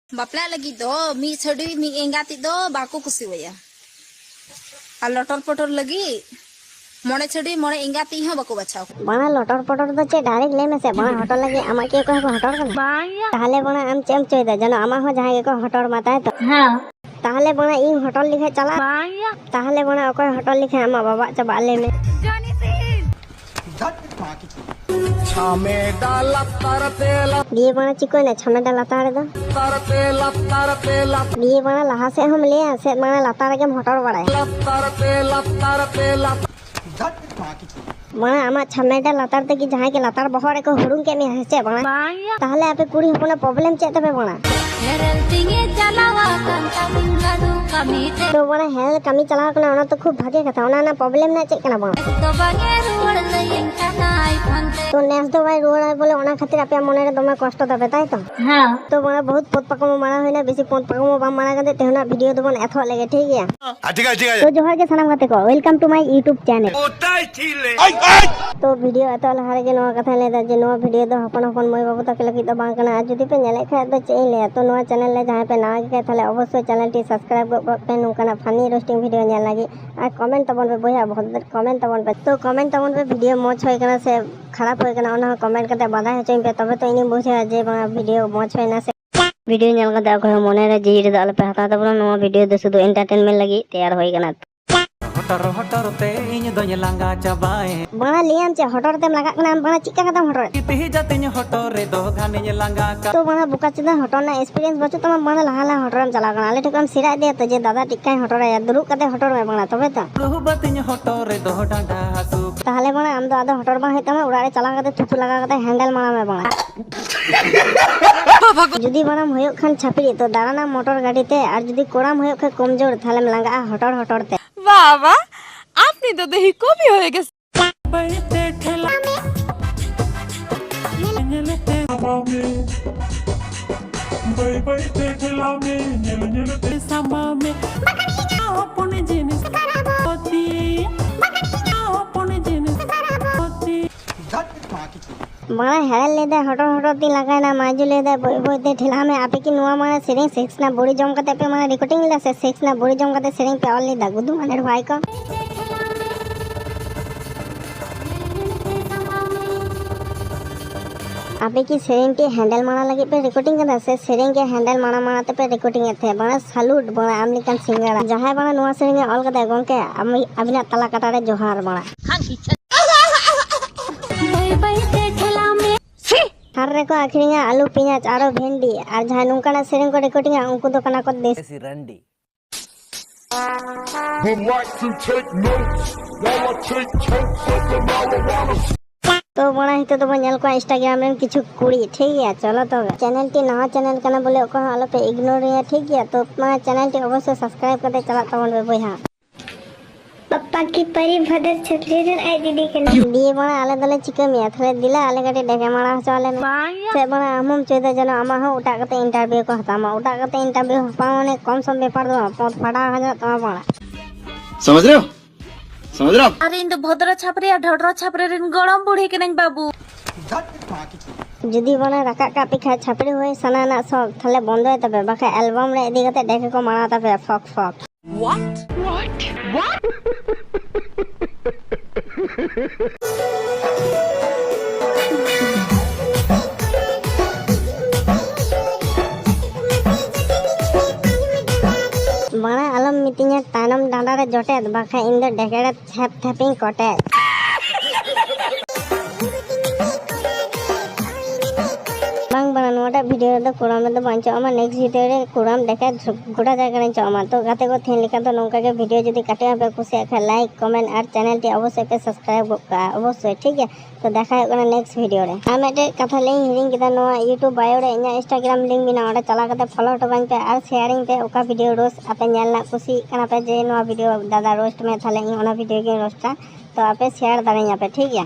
बापला लगी दो मी छड़ी मी एंगाती दो बाको कुसिवया आ लटर पटर लगी मोड़े छड़ी मोड़े एंगाती हां बाको बचाओ बना लटर पटर तो चे डायरेक्ट ले में से बना हटल लगी आमा के को हटल कना बाया ताहले बना आम चेम चोय दा जनो आमा हो जहां के को हटल माता तो हां ताहले बना इ हटल लिखे चला बाया ताहले बना ओको हटल लिखे आमा बाबा चबा ले में जानी सिन छामे डाला तरतेला दिए बना चिको ने छमे डाला लातार दो तरतेला दिए बना लहा से हम ले से बना लातार के हटल बड़ाय तरतेला बना आमा छमे डाला लातार ते की जहां के लातार बहरे को हुडुंग के में हसे बना बाया ताहले आपे कुड़ी होना प्रॉब्लम चे तबे बना हेरल तिंगे चलावा कांता मुंगादू कमीते तो बना हेल कमी चला कना ओना तो खूब भागे कथा ओना ना प्रॉब्लम ना चे कना बना तो बागे रुवड़ लयन कनाई फंते तो नेस दो भाई रोड है बोले ओना खातिर आपे मने रे दमे कष्ट दबे ताई तो हां तो बना बहुत पोत पकम मारा होइना बेसी पोत पकम बा मारा गदे तेहना वीडियो दबन एथो लगे ठीक है ठीक है तो जोहार के सलाम गाते को welcome to my YouTube channel ओटाई छिले तो वीडियो एतो लहारे जे नवा कथा ले दा जे नवा वीडियो दो हपन हपन मय बाबू तक लगी तो बांग कना जदी पे नेले खा तो चेई ले तो नवा चैनल ले जहां पे ना के थाले अवश्य चैनल टी सब्सक्राइब पे नुकना फनी रोस्टिंग वीडियो नेल लागी आ कमेंट तबन पे बोया बहुत कमेंट तबन पे तो कमेंट तबन पे वीडियो मोच होय कना से खराब होय कना ओना कमेंट करते बाधा है चेई पे तबे तो इनी बुझे जे वीडियो मोच होय ना से वीडियो नेल कते को मने रे जीर दल पे हता तबन नवा वीडियो दे सुदु एंटरटेनमेंट लगी तैयार होय कना हटर हटर ते इन दोय लांगा चाबाए बना लियाम चे हटर तेम लगा कना बना चिका कदम हटर इति जातिन हटर रे दो घाने लांगा का तो बना बुका चिदा हटर ना एक्सपीरियंस बचो तो बना लहाला हटरम चला कना ले ठकम सिरा दे तो जे दादा टिक्का हटर या दुरु कते हटर में बना तबे तो रुहबतिन हटर रे दो डांडा हासु ताहले बना आम दो आदो हटर बा हेतम उड़ा रे चला कते थुथु लगा कते हैंडल मारा में बना जुदी बनाम होयो खान छापरी तो दाराना मोटर गाड़ी ते और जुदी कोराम होयो खे कमजोर थाले लंगा हटर हटर ते बाबा आपने तो दही को भी होएगा बैठे ठेला नेलते बैठे ठेला में नेलते समा में अपने जिनिस होती अपने जिनिस होती बना हेरल ले दे हटर हटर ती लगा ना माजू ले दे बोय बोय ते ठेला में आपे की नुआ माने सेरिंग सेक्स ना बॉडी जम कते पे माने रिकॉर्डिंग ले से सेक्स ना बॉडी जम कते सेरिंग पे ऑल ले दा गुदू माने भाई को आपे की सेरिंग के हैंडल माना लगे पे रिकॉर्डिंग कदा से सेरिंग के हैंडल माना माना ते पे रिकॉर्डिंग थे बना सैल्यूट बना अमेरिकन सिंगर जहां बना नुआ सेरिंग ऑल कते गोंके अबिना तला कटारे जोहार बना हर रे को आखिरिंगा आलू पियाज आरो भेंडी और जहां नुंकाना सेरिंग को रिकॉर्डिंग उनको तो कना को देश रंडी would like to take notes while I take totes of the marijuana. तो बना हितो तो बनेल को इंस्टाग्राम में किछु कुड़ी ठीक है चलो तो चैनल टी नवा चैनल कना बोले ओको आलो पे इग्नोर या ठीक है तो माने चैनल टी अवश्य सब्सक्राइब करते चला तमन बे बोया पप्पा की परी भदर छतरी रे आई दीदी के दिए बना आले दले चिकन या थले दिला आले गटे डेके मारा चले से बना हम चोदा जनो आमा हो उटा करते इंटरव्यू को हतामा उटा करते इंटरव्यू पावने कम सम व्यापार दो पत फटा हजार तमा बना समझ रहे हो अरे इन भद्र छापरे या ढडर छापरे रिन गरम बुढ़ी के नहीं बाबू जुदी बना रका का पिखा छापड़ी होय सना ना सब थले बंद होय तबे बाका एल्बम रे इदी कते देखे को मारा तबे फक फक बना आलम मितिnya तानम डांडा रे जोटे बाका इन दो डेकेड़े थैप थैपिंग कोटे बांग बना नोटा वीडियो दो कोराम दो बांचो अमा नेक्स्ट वीडियो रे कोराम देखे गोटा जायगा रे चमा तो गाते को थेन लिखा तो नोंका के वीडियो जदी काटे पे खुशी है लाइक कमेंट और चैनल टी अवश्य पे सब्सक्राइब का अवश्य ठीक है तो देखा है नेक्स्ट वीडियो रे आ मेटे कथा ले हिरिंग किदा नोआ YouTube बायो रे इना इंस्टाग्राम लिंक बिना ओडे चला करते फॉलो टबाइन पे और शेयरिंग पे ओका वीडियो रोज आपे नेल ना खुशी कना पे जे नोआ वीडियो दादा रोस्ट में थाले ओना वीडियो के रोस्टा तो आपे शेयर दारे यहाँ पे ठीक है।